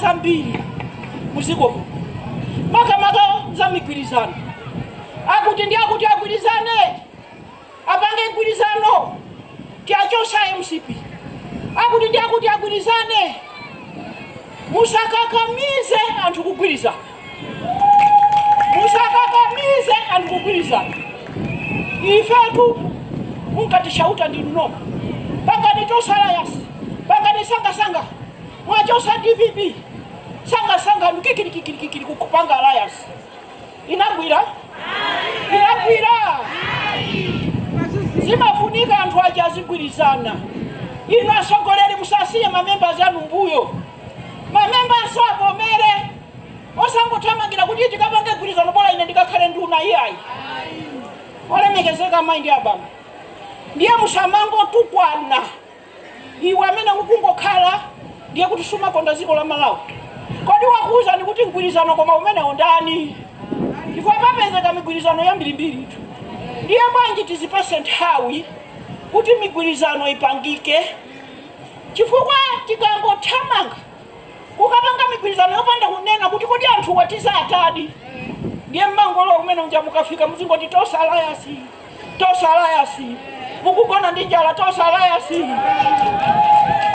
zambiri muziko makamaka za migwirizano akuti ndi akuti agwirizane apange mgwirizano tiachotsa MCP akuti ndi akuti agwirizane musakakamize anthu kugwirizana musakakamize anthu kugwirizana ifetu munkatishauta ndi noma pangani tosala yasi pangani sanga mwachosa DPP sanga kikiri kukupanga alliance inagwira zimafunika anthu aja azigwirizana ino asogoleri musasiye mamembers anu mbuyo mamembers avomere osangothamangira kuti tikapange gwirizano bora ine ndikakhale nduna iyayi olemekezeka maindi abama ndiye musamango tukwana iwe amene ukungokhala ndiye kuti sumakonda dziko la Malawi kodi wakuuza ndi kuti mgwirizano koma umene ndani chifukwa papezeka migwirizano yambirimbiri tu ndiye bwanji tizipase nthawi kuti migwirizano ipangike chifukwa tikangothamanga kukapanga migwirizano yopanda kunena kuti kodi anthu watiza atadi ndiye mmangolo umene unja mukafika muzingoti tosala yasi mukugona ndi njala tosala yasi